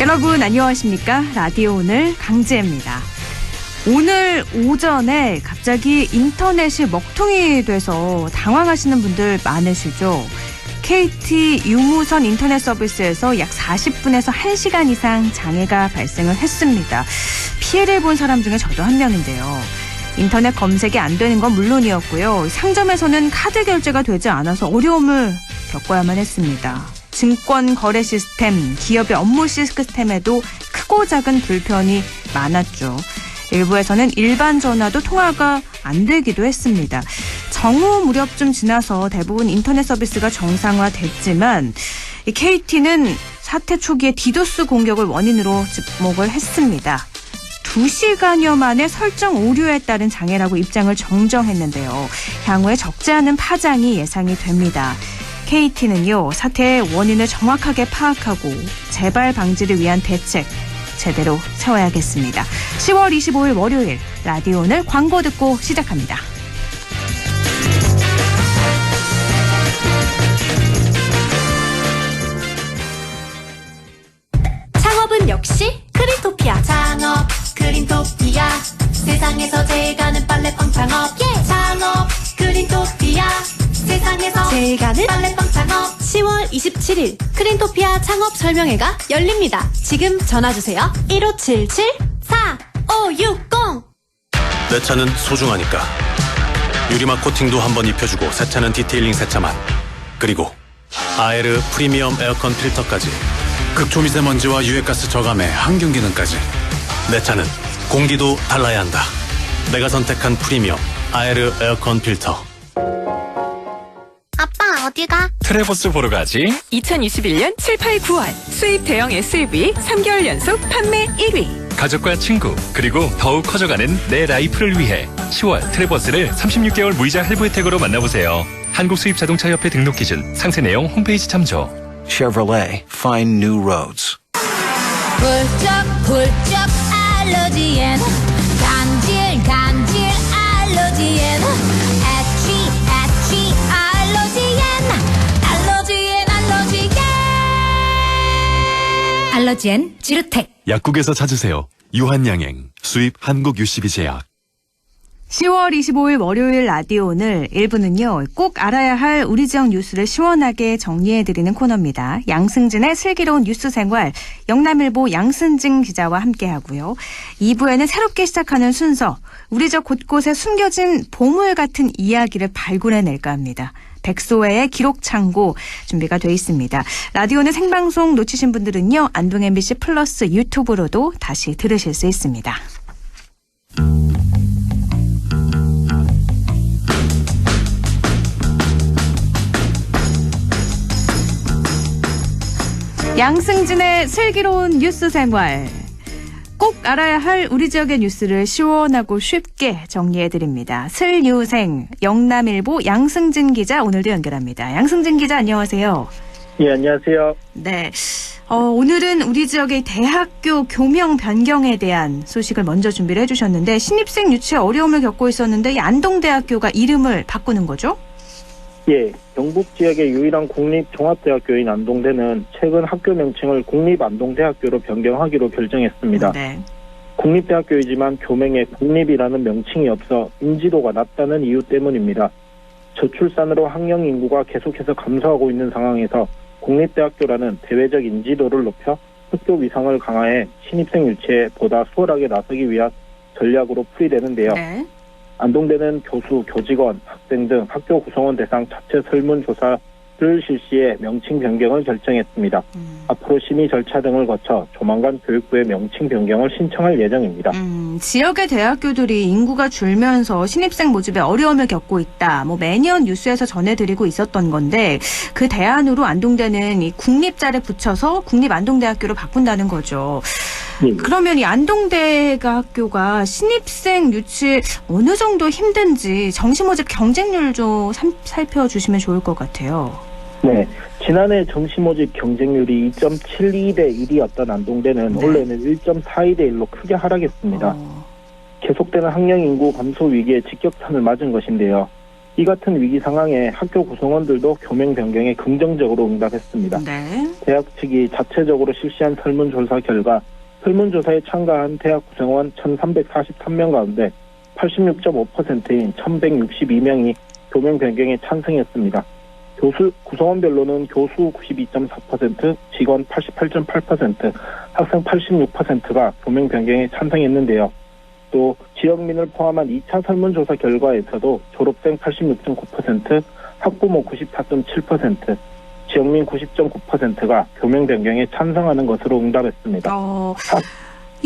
여러분 안녕하십니까? 라디오 오늘 강지혜입니다. 오늘 오전에 갑자기 인터넷이 먹통이 돼서 당황하시는 분들 많으시죠? KT 유무선 인터넷 서비스에서 약 40분에서 1시간 이상 장애가 발생을 했습니다. 피해를 본 사람 중에 저도 한 명인데요. 인터넷 검색이 안 되는 건 물론이었고요. 상점에서는 카드 결제가 되지 않아서 어려움을 겪어야만 했습니다. 증권 거래 시스템, 기업의 업무 시스템에도 크고 작은 불편이 많았죠. 일부에서는 일반 전화도 통화가 안 되기도 했습니다. 정오 무렵쯤 지나서 대부분 인터넷 서비스가 정상화됐지만 KT는 사태 초기에 디도스 공격을 원인으로 지목을 했습니다. 2시간여 만에 설정 오류에 따른 장애라고 입장을 정정했는데요. 향후에 적지 않은 파장이 예상이 됩니다. KT는요, 사태의 원인을 정확하게 파악하고 재발 방지를 위한 대책 제대로 세워야겠습니다. 10월 25일 월요일 라디오 오늘 광고 듣고 시작합니다. 창업은 역시 크린토피아. 창업 크린토피아. 세상에서 제일 가는 빨래빵 창업. 창업 크린토피아. 세상에서 제일 가는 빨래빵 창업. 10월 27일 크린토피아 창업 설명회가 열립니다. 지금 전화주세요. 1577-4560. 내 차는 소중하니까 유리막 코팅도 한번 입혀주고 새 차는 디테일링 세차만, 그리고 아에르 프리미엄 에어컨 필터까지 극초미세먼지와 유해가스 저감에 환경기능까지. 내 차는 공기도 달라야 한다. 내가 선택한 프리미엄 아에르 에어컨 필터. 아빠 어디가? 트레버스 보러 가지. 2021년 7, 8, 9월 수입 대형 SUV 3개월 연속 판매 1위. 가족과 친구, 그리고 더욱 커져가는 내 라이프를 위해 10월 트레버스를 36개월 무이자 할부 혜택으로 만나보세요. 한국수입자동차협회 등록 기준, 상세 내용 홈페이지 참조. Chevrolet, find new roads. 훌쩍훌쩍 알러지엔 간질 알러지엔 애취 알러지엔 지르텍. 약국에서 찾으세요. 유한양행, 수입 한국UCB-제약. 10월 25일 월요일 라디오 오늘 1부는요. 꼭 알아야 할 우리 지역 뉴스를 시원하게 정리해드리는 코너입니다. 양승진의 슬기로운 뉴스 생활, 영남일보 양승진 기자와 함께하고요. 2부에는 새롭게 시작하는 순서, 우리 지역 곳곳에 숨겨진 보물 같은 이야기를 발굴해낼까 합니다. 백소혜의 기록 창고 준비가 돼 있습니다. 라디오는 생방송 놓치신 분들은요. 안동 MBC 플러스 유튜브로도 다시 들으실 수 있습니다. 양승진의 슬기로운 뉴스 생활. 꼭 알아야 할 우리 지역의 뉴스를 시원하고 쉽게 정리해드립니다. 슬뉴생 영남일보 양승진 기자 오늘도 연결합니다. 양승진 기자 안녕하세요. 예, 안녕하세요. 네, 오늘은 우리 지역의 대학교 교명 변경에 대한 소식을 먼저 준비를 해주셨는데 신입생 유치에 어려움을 겪고 있었는데 이 안동대학교가 이름을 바꾸는 거죠? 예, 경북 지역의 유일한 공립종합대학교인 안동대는 최근 학교 명칭을 국립안동대학교로 변경하기로 결정했습니다. 네. 국립대학교이지만 교명에 국립이라는 명칭이 없어 인지도가 낮다는 이유 때문입니다. 저출산으로 학령 인구가 계속해서 감소하고 있는 상황에서 국립대학교라는 대외적 인지도를 높여 학교 위상을 강화해 신입생 유치에 보다 수월하게 나서기 위한 전략으로 풀이되는데요. 네. 안동대는 교수, 교직원, 학생 등 학교 구성원 대상 자체 설문조사를 실시해 명칭 변경을 결정했습니다. 앞으로 심의 절차 등을 거쳐 조만간 교육부에 명칭 변경을 신청할 예정입니다. 지역의 대학교들이 인구가 줄면서 신입생 모집에 어려움을 겪고 있다. 매년 뉴스에서 전해드리고 있었던 건데 그 대안으로 안동대는 이 국립자를 붙여서 국립안동대학교로 바꾼다는 거죠. 그러면 이 안동대학교가 신입생 유치 어느 정도 힘든지 정시 모집 경쟁률 좀 살펴주시면 좋을 것 같아요. 네, 지난해 정시 모집 경쟁률이 2.72대 1이었던 안동대는 네. 올해는 1.42대 1로 크게 하락했습니다. 계속되는 학령 인구 감소 위기에 직격탄을 맞은 것인데요. 이 같은 위기 상황에 학교 구성원들도 교명 변경에 긍정적으로 응답했습니다. 네. 대학 측이 자체적으로 실시한 설문조사 결과 설문조사에 참가한 대학 구성원 1,343명 가운데 86.5%인 1,162명이 교명 변경에 찬성했습니다. 구성원별로는 교수 92.4%, 직원 88.8%, 학생 86%가 교명 변경에 찬성했는데요. 또 지역민을 포함한 2차 설문조사 결과에서도 졸업생 86.9%, 학부모 94.7%, 지역민 90.9%가 교명 변경에 찬성하는 것으로 응답했습니다.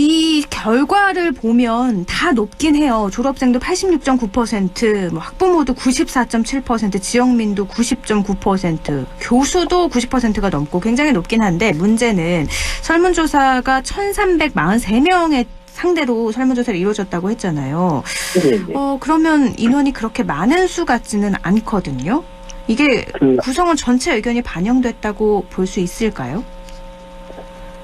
이 결과를 보면 다 높긴 해요. 졸업생도 86.9%, 뭐 학부모도 94.7%, 지역민도 90.9%, 교수도 90%가 넘고 굉장히 높긴 한데 문제는 설문조사가 1,343명의 상대로 설문조사를 이루어졌다고 했잖아요. 그러면 인원이 그렇게 많은 수 같지는 않거든요. 이게 구성원 전체 의견이 반영됐다고 볼 수 있을까요?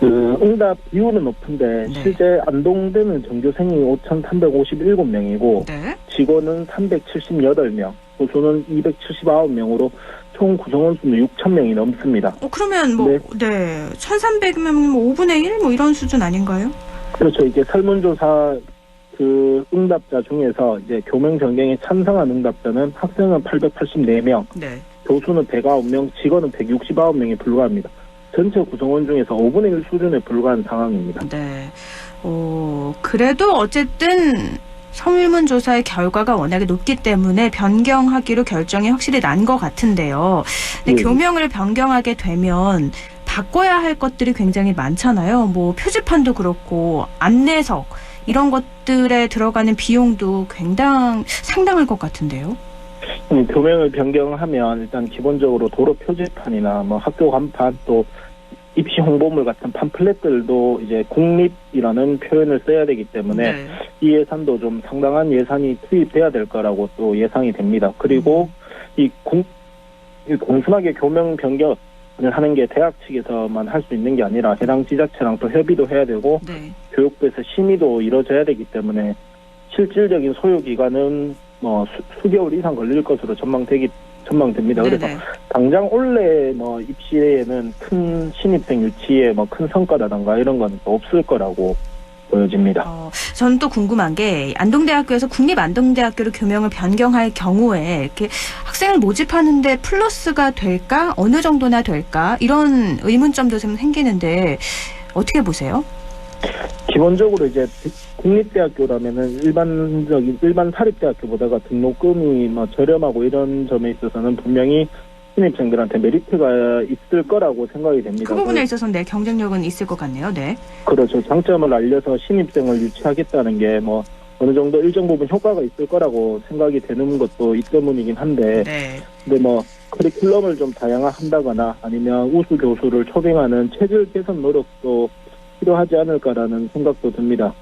응답 비율은 높은데 네. 실제 안동대는 전교생이 5,357명이고 네. 직원은 378명, 교수는 279명으로 총 구성원 수는 6,000명이 넘습니다. 그러면 뭐, 네. 1,300명, 5분의 1 뭐 이런 수준 아닌가요? 그렇죠. 이제 설문조사 응답자 중에서 이제 교명 변경에 찬성한 응답자는 학생은 884명, 네. 교수는 109명, 직원은 169명에 불과합니다. 전체 구성원 중에서 5분의 1 수준에 불과한 상황입니다. 네. 그래도 어쨌든 설문조사의 결과가 워낙에 높기 때문에 변경하기로 결정이 확실히 난 것 같은데요. 근데 교명을 변경하게 되면 바꿔야 할 것들이 굉장히 많잖아요. 뭐 표지판도 그렇고 안내석 이런 것들에 들어가는 비용도 상당할 것 같은데요. 교명을 변경하면 일단 기본적으로 도로 표지판이나 뭐 학교 간판 또 입시 홍보물 같은 팜플렛들도 이제 국립이라는 표현을 써야 되기 때문에 이 예산도 좀 상당한 예산이 투입돼야 될 거라고 또 예상이 됩니다. 그리고 이 공순하게 교명 변경을 하는 게 대학 측에서만 할 수 있는 게 아니라 해당 지자체랑 또 협의도 해야 되고 교육부에서 심의도 이루어져야 되기 때문에 실질적인 소요 기간은 뭐 수개월 이상 걸릴 것으로 전망됩니다. 그래서 당장 올해 뭐 입시에는 큰 신입생 유치에 뭐 큰 성과라든가 이런 건 없을 거라고 보여집니다. 저는 또 궁금한 게 안동대학교에서 국립안동대학교로 교명을 변경할 경우에 이렇게 학생을 모집하는데 플러스가 될까? 어느 정도나 될까? 이런 의문점도 좀 생기는데 어떻게 보세요? 기본적으로 이제 국립대학교라면은 일반 사립대학교보다가 등록금이 뭐 저렴하고 이런 점에 있어서는 분명히 신입생들한테 메리트가 있을 거라고 생각이 됩니다. 그 부분에 있어서는 경쟁력은 있을 것 같네요. 네. 그렇죠. 장점을 알려서 신입생을 유치하겠다는 게 뭐 어느 정도 일정 부분 효과가 있을 거라고 생각이 되는 것도 이 때문이긴 한데, 근데 뭐 커리큘럼을 좀 다양화한다거나 아니면 우수 교수를 초빙하는 체질 개선 노력도 필요하지 않을까라는 생각도 듭니다.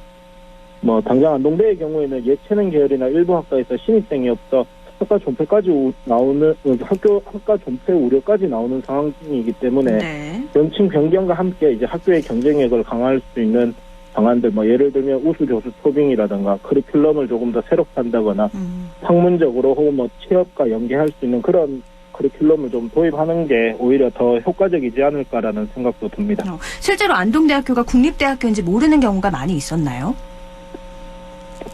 뭐 당장 안동대의 경우에는 예체능 계열이나 일부 학과에서 신입생이 없어 학과 존폐까지 나오는 학과 존폐 우려까지 나오는 상황이기 때문에 명칭 변경과 함께 이제 학교의 경쟁력을 강화할 수 있는 방안들, 뭐 예를 들면 우수 교수 초빙이라든가 커리큘럼을 조금 더 새롭게 한다거나 학문적으로 혹은 뭐 취업과 연계할 수 있는 그런 커리큘럼을 좀 도입하는 게 오히려 더 효과적이지 않을까라는 생각도 듭니다. 실제로 안동대학교가 국립대학교인지 모르는 경우가 많이 있었나요?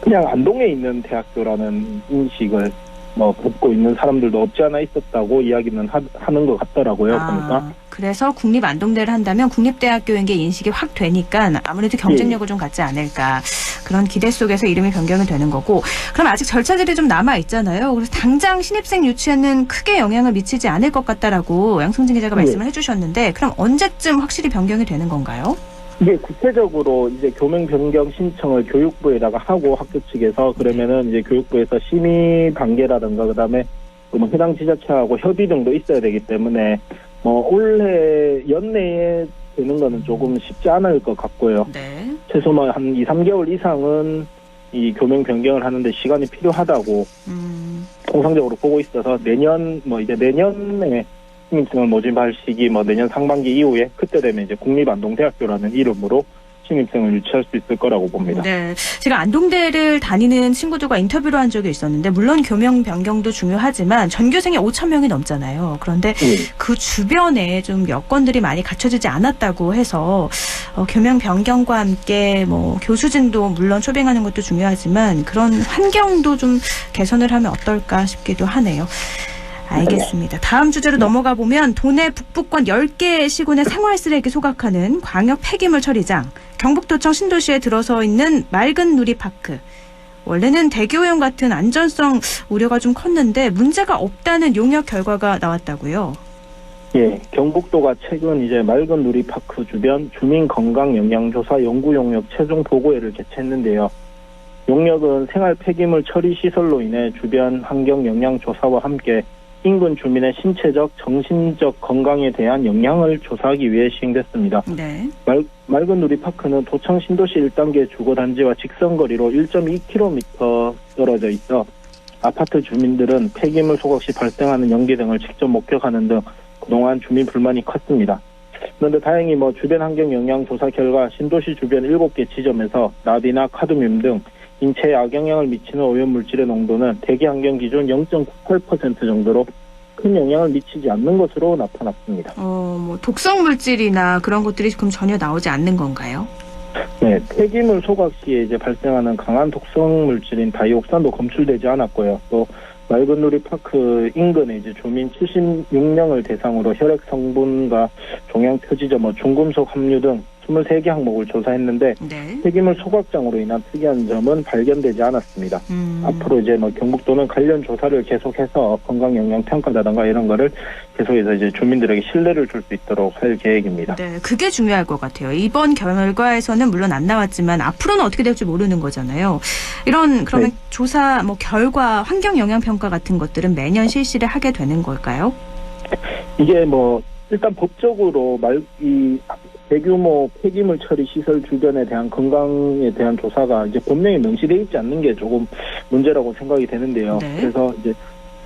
그냥 안동에 있는 대학교라는 인식을 뭐 갖고 있는 사람들도 없지 않아 있었다고 이야기는 하는 것 같더라고요. 보니까. 그래서 국립안동대를 한다면 국립대학교인 게 인식이 확 되니까 아무래도 경쟁력을 좀 갖지 않을까. 그런 기대 속에서 이름이 변경이 되는 거고. 그럼 아직 절차들이 좀 남아 있잖아요. 그래서 당장 신입생 유치에는 크게 영향을 미치지 않을 것 같다라고 양승진 기자가 말씀을 해주셨는데, 그럼 언제쯤 확실히 변경이 되는 건가요? 이게 구체적으로 이제 교명 변경 신청을 교육부에다가 하고 학교 측에서 그러면은 이제 교육부에서 심의 단계라든가 그다음에 뭐 해당 지자체하고 협의 등도 있어야 되기 때문에 뭐 올해 연내에 되는 거는 조금 쉽지 않을 것 같고요. 최소 뭐 한 2-3개월 이상은 이 교명 변경을 하는데 시간이 필요하다고 통상적으로 보고 있어서 내년에 신입생을 모집할 시기 뭐 내년 상반기 이후에 그때 되면 이제 국립안동대학교라는 이름으로 신입생을 유치할 수 있을 거라고 봅니다. 네, 제가 안동대를 다니는 친구들과 인터뷰를 한 적이 있었는데 물론 교명 변경도 중요하지만 전교생이 5천 명이 넘잖아요. 그런데 그 주변에 좀 여건들이 많이 갖춰지지 않았다고 해서 교명 변경과 함께 뭐 교수진도 물론 초빙하는 것도 중요하지만 그런 환경도 좀 개선을 하면 어떨까 싶기도 하네요. 알겠습니다. 다음 주제로 넘어가 보면 도내 북부권 10개 시군의 생활 쓰레기 소각하는 광역 폐기물 처리장, 경북도청 신도시에 들어서 있는 맑은 누리파크. 원래는 대교용 같은 안전성 우려가 좀 컸는데 문제가 없다는 용역 결과가 나왔다고요. 예, 경북도가 최근 이제 맑은 누리파크 주변 주민 건강 영향조사 연구 용역 최종 보고회를 개최했는데요. 용역은 생활 폐기물 처리 시설로 인해 주변 환경 영향 조사와 함께 인근 주민의 신체적, 정신적 건강에 대한 영향을 조사하기 위해 시행됐습니다. 네. 맑은 누리파크는 도청 신도시 1단계 주거단지와 직선거리로 1.2km 떨어져 있어 아파트 주민들은 폐기물 소각 시 발생하는 연기 등을 직접 목격하는 등 그동안 주민 불만이 컸습니다. 그런데 다행히 주변 환경 영향 조사 결과 신도시 주변 7개 지점에서 나비나 카드뮴 등 인체에 악영향을 미치는 오염물질의 농도는 대기 환경 기준 0.98% 정도로 큰 영향을 미치지 않는 것으로 나타났습니다. 독성 물질이나 그런 것들이 그럼 전혀 나오지 않는 건가요? 네, 폐기물 소각 시에 이제 발생하는 강한 독성 물질인 다이옥산도 검출되지 않았고요. 또 맑은 누리파크 인근에 이제 주민 76명을 대상으로 혈액 성분과 종양 표지점, 중금속 함유 등 23개 항목을 조사했는데 네. 폐기물 소각장으로 인한 특이한 점은 발견되지 않았습니다. 앞으로 이제 경북도는 관련 조사를 계속해서 건강 영향 평가라든가 이런 거를 계속해서 이제 주민들에게 신뢰를 줄 수 있도록 할 계획입니다. 네, 그게 중요할 것 같아요. 이번 결과에서는 물론 안 나왔지만 앞으로는 어떻게 될지 모르는 거잖아요. 이런 그러면 네. 조사 결과 환경 영향 평가 같은 것들은 매년 실시를 하게 되는 걸까요? 이게 일단 법적으로 이 대규모 폐기물 처리 시설 주변에 대한 건강에 대한 조사가 이제 법령에 명시되어 있지 않는 게 조금 문제라고 생각이 되는데요. 네. 그래서 이제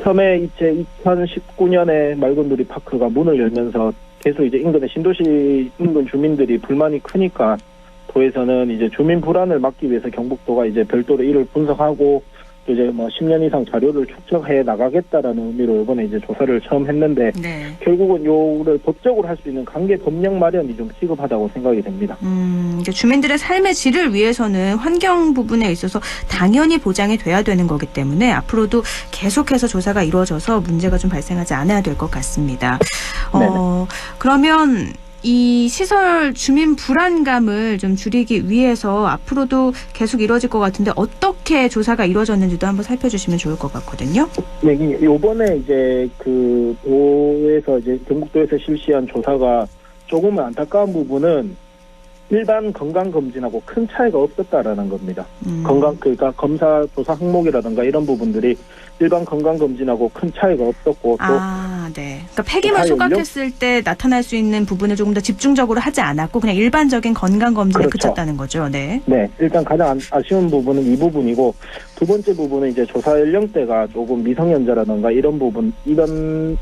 처음에 이제 2019년에 맑은 누리파크가 문을 열면서 계속 이제 인근의 신도시 인근 주민들이 불만이 크니까 도에서는 이제 주민 불안을 막기 위해서 경북도가 이제 별도로 이를 분석하고 또 이제 10년 이상 자료를 축적해 나가겠다라는 의미로 이번에 이제 조사를 처음 했는데 네. 결국은 요를 법적으로 할 수 있는 관계 법령 마련이 좀 시급하다고 생각이 됩니다. 그러니까 주민들의 삶의 질을 위해서는 환경 부분에 있어서 당연히 보장이 돼야 되는 거기 때문에 앞으로도 계속해서 조사가 이루어져서 문제가 좀 발생하지 않아야 될 것 같습니다. 그러면 이 시설 주민 불안감을 좀 줄이기 위해서 앞으로도 계속 이루어질 것 같은데 어떻게 조사가 이루어졌는지도 한번 살펴주시면 좋을 것 같거든요. 네, 요번에 이제 도에서 이제 경북도에서 실시한 조사가 조금은 안타까운 부분은 일반 건강검진하고 큰 차이가 없었다라는 겁니다. 그러니까 검사 조사 항목이라든가 이런 부분들이 일반 건강검진하고 큰 차이가 없었고 또 네. 그러니까 폐기물 소각했을 때 나타날 수 있는 부분을 조금 더 집중적으로 하지 않았고 그냥 일반적인 건강검진에 그렇죠. 그쳤다는 거죠. 네. 네. 일단 가장 아쉬운 부분은 이 부분이고 두 번째 부분은 이제 조사 연령대가 조금 미성년자라든가 이런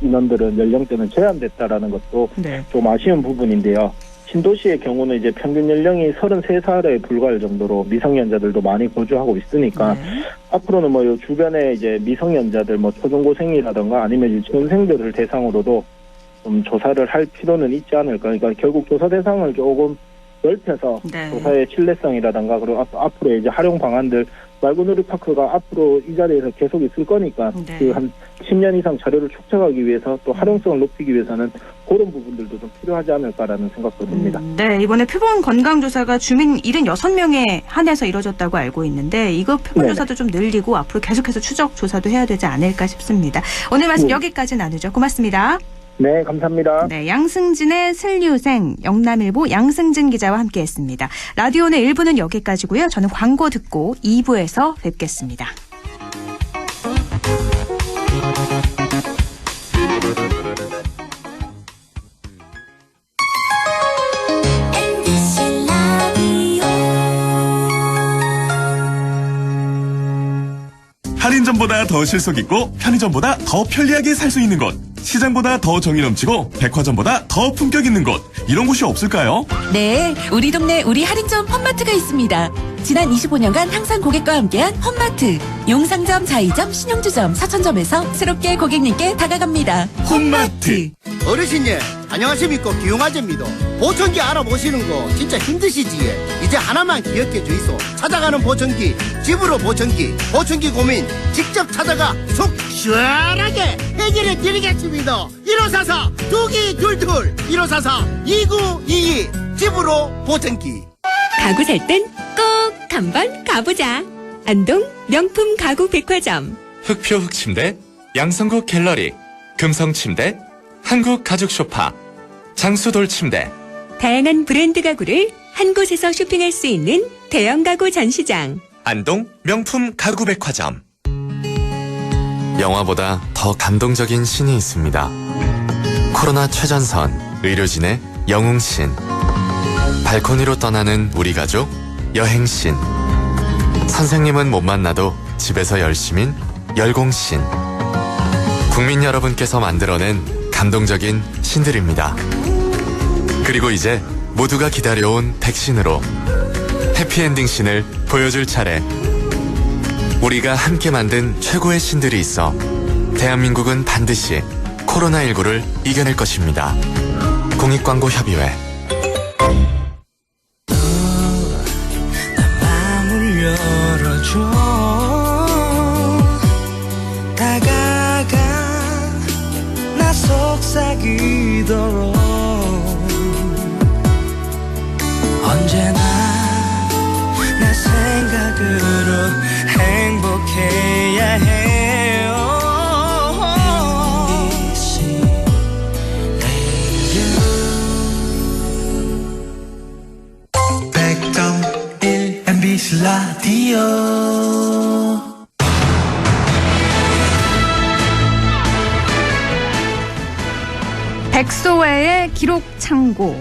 인원들은 연령대는 제한됐다라는 것도 네. 좀 아쉬운 부분인데요. 신도시의 경우는 이제 평균 연령이 33살에 불과할 정도로 미성년자들도 많이 거주하고 있으니까 네. 앞으로는 요 주변에 이제 미성년자들 초중고생이라든가 아니면 유치원생들을 대상으로도 좀 조사를 할 필요는 있지 않을까. 그러니까 결국 조사 대상을 조금 넓혀서 네. 조사의 신뢰성이라든가 그리고 앞으로 이제 활용 방안들 맑은 누리파크가 앞으로 이 자리에서 계속 있을 거니까 네. 한 10년 이상 자료를 축적하기 위해서 또 활용성을 높이기 위해서는 그런 부분들도 좀 필요하지 않을까라는 생각도 듭니다. 네, 이번에 표본 건강조사가 주민 76명에 한해서 이루어졌다고 알고 있는데 이거 표본조사도 좀 늘리고 앞으로 계속해서 추적 조사도 해야 되지 않을까 싶습니다. 오늘 말씀 여기까지 나누죠. 고맙습니다. 네, 감사합니다. 네, 양승진의 슬류생 영남일보 양승진 기자와 함께했습니다. 라디오는 1부는 여기까지고요. 저는 광고 듣고 2부에서 뵙겠습니다. 할인 편의점보다 더 실속 있고 편의점보다 더 편리하게 살 수 있는 곳. 시장보다 더 정이 넘치고 백화점보다 더 품격 있는 곳. 이런 곳이 없을까요? 네, 우리 동네 우리 할인점 홈마트가 있습니다. 지난 25년간 항상 고객과 함께한 홈마트. 용상점, 자이점, 신용주점, 사천점에서 새롭게 고객님께 다가갑니다. 홈마트. 어르신님 안녕하십니까. 기용아재입니다. 보청기 알아보시는 거 진짜 힘드시지. 이제 하나만 기억해 주이소. 찾아가는 보청기, 집으로 보청기, 보청기 고민 직접 찾아가 속 시원하게 해결해 드리겠습니다. 1544 2222 1544 2922 집으로 보청기. 가구 살 땐 꼭 한번 가보자. 안동 명품 가구 백화점. 흑표 흑침대, 양성국 갤러리, 금성침대, 한국 가죽 소파, 장수돌 침대. 다양한 브랜드 가구를 한 곳에서 쇼핑할 수 있는 대형 가구 전시장. 안동 명품 가구 백화점. 영화보다 더 감동적인 신이 있습니다. 코로나 최전선, 의료진의 영웅신. 발코니로 떠나는 우리 가족, 여행신. 선생님은 못 만나도 집에서 열심인 열공신. 국민 여러분께서 만들어낸 감동적인 신들입니다. 그리고 이제 모두가 기다려온 백신으로 해피엔딩 신을 보여줄 차례. 우리가 함께 만든 최고의 신들이 있어 대한민국은 반드시 코로나19를 이겨낼 것입니다. 공익광고협의회. 마음을 열어줘. 다가가 나 속삭이도록. 언제나 내 생각으로 행복해야 해요. 100.1 MBC 라디오. 백소혜의 기록 창고.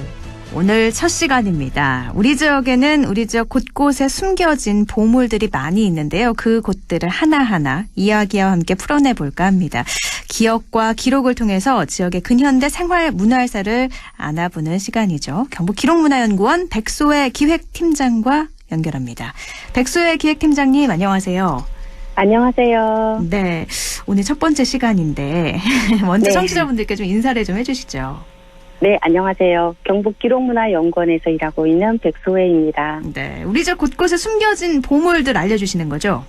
오늘 첫 시간입니다. 우리 지역에는 우리 지역 곳곳에 숨겨진 보물들이 많이 있는데요. 그 곳들을 하나하나 이야기와 함께 풀어내볼까 합니다. 기억과 기록을 통해서 지역의 근현대 생활 문화사를 알아보는 시간이죠. 경북기록문화연구원 백소혜 기획팀장과 연결합니다. 백소혜 기획팀장님 안녕하세요. 안녕하세요. 네, 오늘 첫 번째 시간인데 먼저 네. 청취자분들께 좀 인사를 좀 해주시죠. 네, 안녕하세요. 경북기록문화연구원에서 일하고 있는 백소혜입니다. 네, 우리 저 곳곳에 숨겨진 보물들 알려주시는 거죠?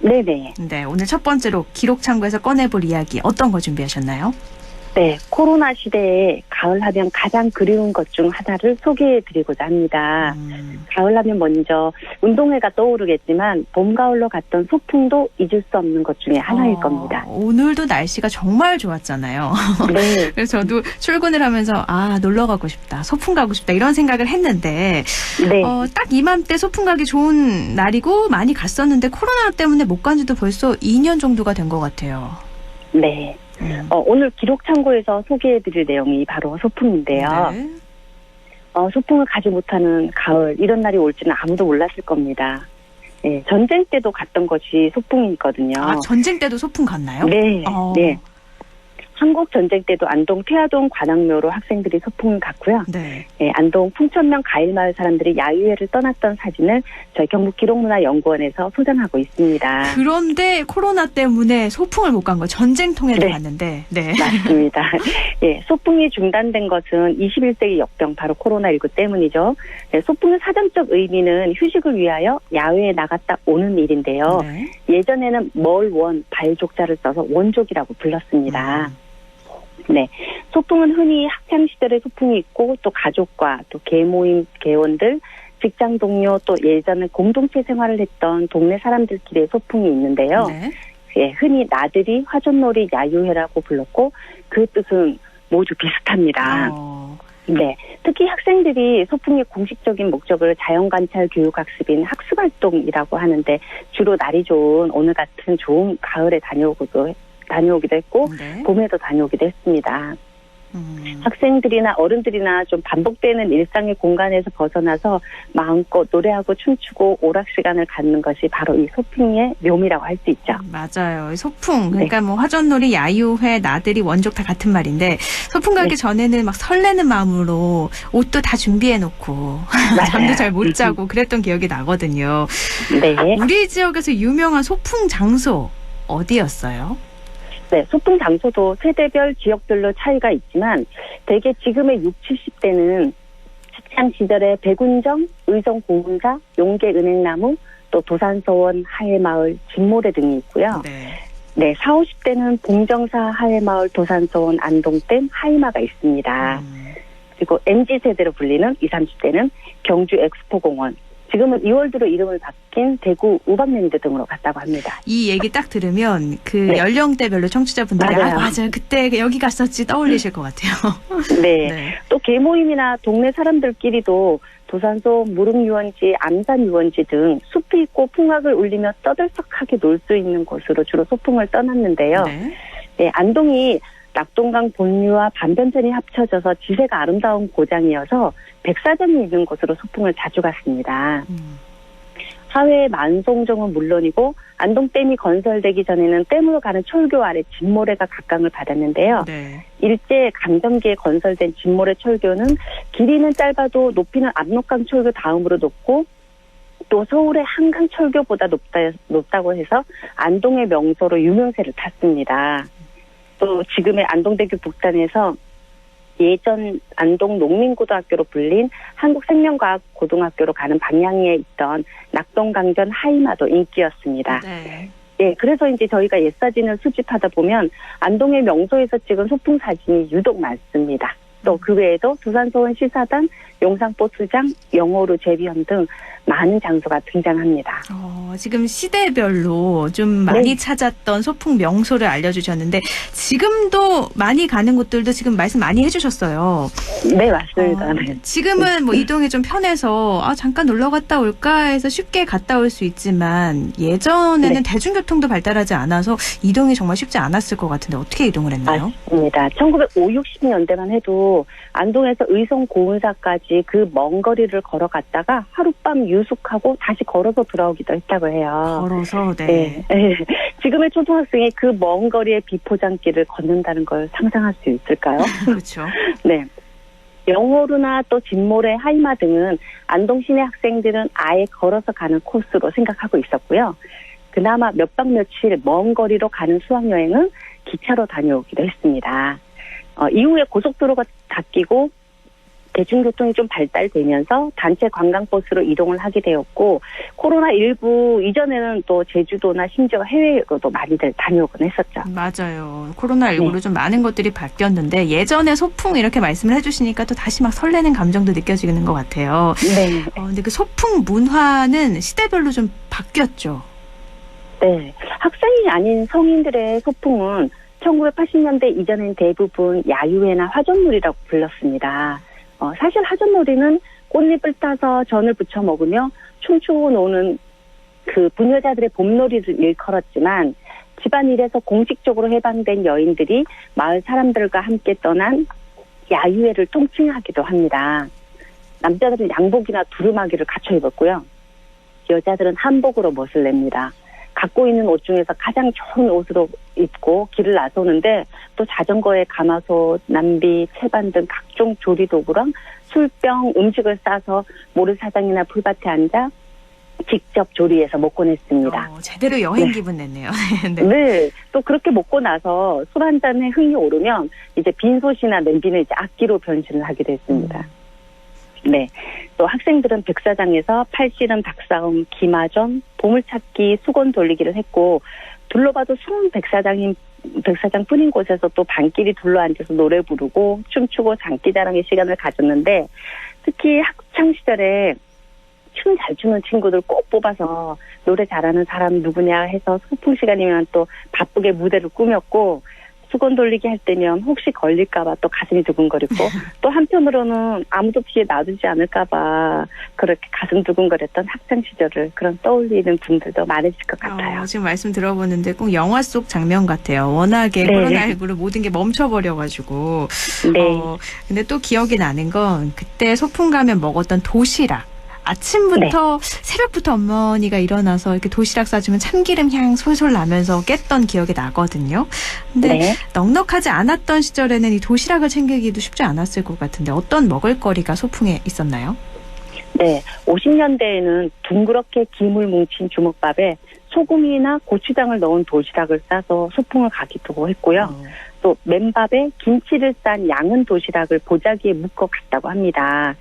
네네. 네, 오늘 첫 번째로 기록창고에서 꺼내볼 이야기 어떤 거 준비하셨나요? 네, 코로나 시대에 가을 하면 가장 그리운 것 중 하나를 소개해드리고자 합니다. 가을 하면 먼저 운동회가 떠오르겠지만 봄, 가을로 갔던 소풍도 잊을 수 없는 것 중에 하나일 겁니다. 오늘도 날씨가 정말 좋았잖아요. 네. 그래서 저도 출근을 하면서 놀러 가고 싶다, 소풍 가고 싶다 이런 생각을 했는데 네. 딱 이맘때 소풍 가기 좋은 날이고 많이 갔었는데 코로나 때문에 못 간 지도 벌써 2년 정도가 된 것 같아요. 네. 오늘 기록창고에서 소개해드릴 내용이 바로 소풍인데요. 네. 소풍을 가지 못하는 가을, 이런 날이 올지는 아무도 몰랐을 겁니다. 네, 전쟁 때도 갔던 것이 소풍이거든요. 전쟁 때도 소풍 갔나요? 네. 네. 한국 전쟁 때도 안동 태화동 관악묘로 학생들이 소풍을 갔고요. 네. 네, 안동 풍천면 가일마을 사람들이 야유회를 떠났던 사진을 저희 경북기록문화연구원에서 소장하고 있습니다. 그런데 코로나 때문에 소풍을 못 간 거, 전쟁통에도 갔는데. 네. 맞습니다. 예, 소풍이 중단된 것은 21세기 역병 바로 코로나19 때문이죠. 네, 소풍의 사전적 의미는 휴식을 위하여 야외에 나갔다 오는 일인데요. 네. 예전에는 멀원, 발족자를 써서 원족이라고 불렀습니다. 네, 소풍은 흔히 학창 시절의 소풍이 있고 또 가족과 또 계모임 계원들, 직장 동료 또 예전에 공동체 생활을 했던 동네 사람들끼리의 소풍이 있는데요. 네. 예, 흔히 나들이, 화전놀이, 야유회라고 불렀고 그 뜻은 모두 비슷합니다. 네, 특히 학생들이 소풍의 공식적인 목적을 자연관찰 교육학습인 학습활동이라고 하는데 주로 날이 좋은 오늘 같은 좋은 가을에 다녀오기도 했고 네. 봄에도 다녀오기도 했습니다. 학생들이나 어른들이나 좀 반복되는 일상의 공간에서 벗어나서 마음껏 노래하고 춤추고 오락 시간을 갖는 것이 바로 이 소풍의 묘미라고 할 수 있죠. 맞아요. 소풍, 그러니까 뭐 화전놀이, 야유회, 나들이, 원족 다 같은 말인데 소풍 가기 전에는 막 설레는 마음으로 옷도 다 준비해놓고 잠도 잘 못 자고 그랬던 기억이 나거든요. 네. 우리 지역에서 유명한 소풍 장소 어디였어요? 네, 소풍 장소도 세대별 지역별로 차이가 있지만 대개 지금의 60, 70대는 학창 시절에 백운정, 의성공사, 용계은행나무, 또 도산서원, 하회마을, 진모래 등이 있고요. 네, 40, 50대는 봉정사, 하회마을, 도산서원, 안동댐, 하이마가 있습니다. 그리고 MZ세대로 불리는 20, 30대는 경주 엑스포공원, 지금은 2월대로 이름을 바뀐 대구 우방랜드 등으로 갔다고 합니다. 이 얘기 딱 들으면 그 연령대별로 청취자분들이 맞아요. 그때 여기 갔었지 떠올리실 것 같아요. 네. 또 개모임이나 동네 사람들끼리도 도산소, 무릉유원지, 암산유원지 등 숲이 있고 풍악을 울리며 떠들썩하게 놀 수 있는 곳으로 주로 소풍을 떠났는데요. 네, 안동이 낙동강 본류와 반변천이 합쳐져서 지세가 아름다운 고장이어서 백사장이 있는 곳으로 소풍을 자주 갔습니다. 하회 만송정은 물론이고 안동댐이 건설되기 전에는 댐으로 가는 철교 아래 진모래가 각광을 받았는데요. 일제 강점기에 건설된 진모래 철교는 길이는 짧아도 높이는 압록강 철교 다음으로 높고 또 서울의 한강 철교보다 높다고 해서 안동의 명소로 유명세를 탔습니다. 또 지금의 안동대교 북단에서 예전 안동 농민고등학교로 불린 한국생명과학고등학교로 가는 방향에 있던 낙동강전 하이마도 인기였습니다. 예, 그래서 이제 저희가 옛사진을 수집하다 보면 안동의 명소에서 찍은 소풍 사진이 유독 많습니다. 또 그 외에도 두산소원 시사단, 용산버스장, 영호루 제비현 등 많은 장소가 등장합니다. 지금 시대별로 좀 많이 찾았던 소풍 명소를 알려주셨는데 지금도 많이 가는 곳들도 지금 말씀 많이 해주셨어요. 네, 맞습니다. 지금은 뭐 이동이 좀 편해서 잠깐 놀러 갔다 올까 해서 쉽게 갔다 올 수 있지만 예전에는 대중교통도 발달하지 않아서 이동이 정말 쉽지 않았을 것 같은데 어떻게 이동을 했나요? 맞습니다. 1950, 60년대만 해도 안동에서 의성 고운사까지 그 먼 거리를 걸어갔다가 하룻밤 유숙하고 다시 걸어서 돌아오기도 했다고 해요. 걸어서, 지금의 초등학생이 그 먼 거리의 비포장길을 걷는다는 걸 상상할 수 있을까요? 그렇죠. 네. 영호루나 또 진모래, 하이마 등은 안동 시내 학생들은 아예 걸어서 가는 코스로 생각하고 있었고요. 그나마 몇 박 며칠 먼 거리로 가는 수학여행은 기차로 다녀오기도 했습니다. 이후에 고속도로가 바뀌고 대중교통이 좀 발달되면서 단체 관광버스로 이동을 하게 되었고 코로나19 이전에는 또 제주도나 심지어 해외로도 많이들 다녀오곤 했었죠. 맞아요. 코로나19로 좀 많은 것들이 바뀌었는데 예전에 소풍 이렇게 말씀을 해주시니까 또 다시 막 설레는 감정도 느껴지는 것 같아요. 네. 근데 그 소풍 문화는 시대별로 좀 바뀌었죠. 네. 학생이 아닌 성인들의 소풍은 1980년대 이전엔 대부분 야유회나 화전놀이라고 불렀습니다. 사실 화전놀이는 꽃잎을 따서 전을 부쳐 먹으며 춤추고 노는 그 부녀자들의 봄놀이를 일컬었지만 집안일에서 공식적으로 해방된 여인들이 마을 사람들과 함께 떠난 야유회를 통칭하기도 합니다. 남자들은 양복이나 두루마기를 갖춰 입었고요. 여자들은 한복으로 멋을 냅니다. 갖고 있는 옷 중에서 가장 좋은 옷으로 입고 길을 나서는데 또 자전거에 가마솥, 남비, 채반 등 각종 조리도구랑 술병, 음식을 싸서 모래사장이나 풀밭에 앉아 직접 조리해서 먹곤 했습니다. 제대로 여행 기분 냈네요. 네. 또 그렇게 먹고 나서 술 한 잔에 흥이 오르면 이제 빈솥이나 냄비는 이제 악기로 변신을 하기도 했습니다. 네. 또 학생들은 백사장에서 팔씨름, 닭싸움, 기마전, 보물찾기, 수건 돌리기를 했고 둘러봐도 숨은 백사장뿐인 곳에서 또 반끼리 둘러앉아서 노래 부르고 춤추고 장기자랑의 시간을 가졌는데 특히 학창 시절에 춤 잘 추는 친구들 꼭 뽑아서 노래 잘하는 사람 누구냐 해서 소풍 시간이면 또 바쁘게 무대를 꾸몄고 수건 돌리기 할 때면 혹시 걸릴까봐 또 가슴이 두근거리고 또 한편으로는 아무도 뒤에 놔두지 않을까봐 그렇게 가슴 두근거렸던 학창 시절을 그런 떠올리는 분들도 많으실 것 같아요. 지금 말씀 들어보는데 꼭 영화 속 장면 같아요. 워낙에 네. 코로나19로 모든 게 멈춰버려가지고. 네. 근데 또 기억이 나는 건 그때 소풍 가면 먹었던 도시락. 아침부터 새벽부터 어머니가 일어나서 이렇게 도시락 싸주면 참기름 향 솔솔 나면서 깼던 기억이 나거든요. 근데 넉넉하지 않았던 시절에는 이 도시락을 챙기기도 쉽지 않았을 것 같은데 어떤 먹을거리가 소풍에 있었나요? 네, 50년대에는 둥그렇게 김을 뭉친 주먹밥에 소금이나 고추장을 넣은 도시락을 싸서 소풍을 가기도 했고요. 또 맨밥에 김치를 싼 양은 도시락을 보자기에 묶어 갔다고 합니다.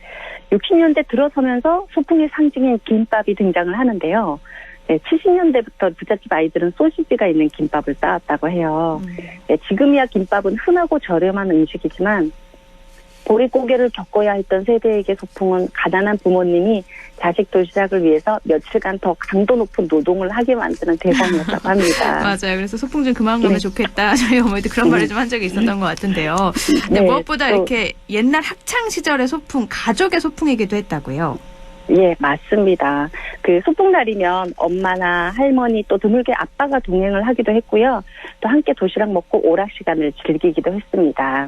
60년대 들어서면서 소풍의 상징인 김밥이 등장을 하는데요. 네, 70년대부터 부잣집 아이들은 소시지가 있는 김밥을 싸왔다고 해요. 네, 지금이야 김밥은 흔하고 저렴한 음식이지만 보릿고개를 겪어야 했던 세대에게 소풍은 가난한 부모님이 자식 도시락을 위해서 며칠간 더 강도 높은 노동을 하게 만드는 대상이었다고 합니다. 맞아요. 그래서 소풍 좀 그만 가면 좋겠다. 저희 어머니도 그런 말을 좀 한 적이 있었던 것 같은데요. 근데 무엇보다 이렇게 옛날 학창 시절의 소풍, 가족의 소풍이기도 했다고요. 예, 맞습니다. 그 소풍날이면 엄마나 할머니 또 드물게 아빠가 동행을 하기도 했고요. 또 함께 도시락 먹고 오락 시간을 즐기기도 했습니다.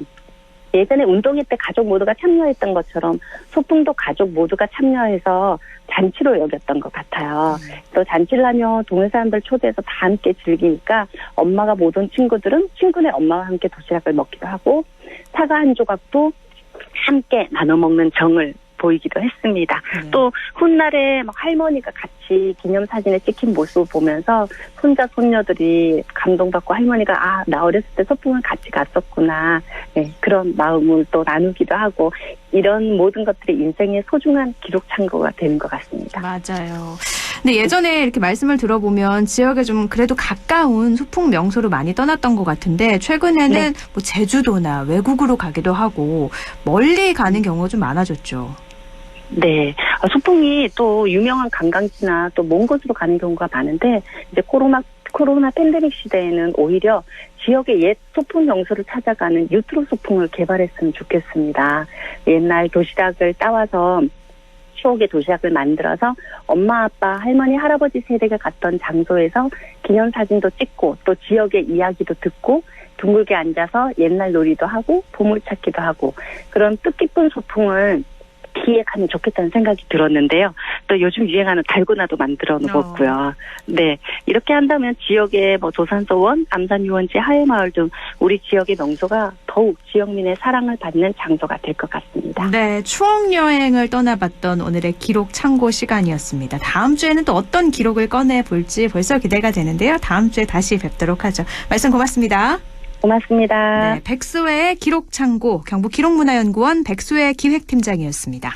예전에 운동회 때 가족 모두가 참여했던 것처럼 소풍도 가족 모두가 참여해서 잔치로 여겼던 것 같아요. 또 잔치를 하면 동네 사람들 초대해서 다 함께 즐기니까 엄마가 못 온 친구들은 친구네 엄마와 함께 도시락을 먹기도 하고 사과 한 조각도 함께 나눠 먹는 정을 보이기도 했습니다. 또 훗날에 막 할머니가 같이 기념사진에 찍힌 모습을 보면서 손자 손녀들이 감동받고 할머니가 나 어렸을 때 소풍을 같이 갔었구나. 네, 그런 마음을 또 나누기도 하고 이런 모든 것들이 인생의 소중한 기록 창고가 되는 것 같습니다. 맞아요. 근데 예전에 이렇게 말씀을 들어보면 지역에 좀 그래도 가까운 소풍 명소로 많이 떠났던 것 같은데 최근에는 뭐 제주도나 외국으로 가기도 하고 멀리 가는 경우가 좀 많아졌죠. 네. 소풍이 또 유명한 관광지나 또 먼 곳으로 가는 경우가 많은데 이제 코로나 팬데믹 시대에는 오히려 지역의 옛 소풍 명소를 찾아가는 유트로 소풍을 개발했으면 좋겠습니다. 옛날 도시락을 따와서 추억의 도시락을 만들어서 엄마, 아빠, 할머니, 할아버지 세대가 갔던 장소에서 기념사진도 찍고 또 지역의 이야기도 듣고 둥글게 앉아서 옛날 놀이도 하고 보물찾기도 하고 그런 뜻깊은 소풍을 기획하면 좋겠다는 생각이 들었는데요. 또 요즘 유행하는 달고나도 만들어 놓았고요. 네, 이렇게 한다면 지역의 뭐 도산서원, 암산유원지, 하회마을 등 우리 지역의 명소가 더욱 지역민의 사랑을 받는 장소가 될 것 같습니다. 네, 추억 여행을 떠나봤던 오늘의 기록 참고 시간이었습니다. 다음 주에는 또 어떤 기록을 꺼내볼지 벌써 기대가 되는데요. 다음 주에 다시 뵙도록 하죠. 말씀 고맙습니다. 고맙습니다. 네, 백수의 기록 창고 경북 기록문화연구원 백수의 기획팀장이었습니다.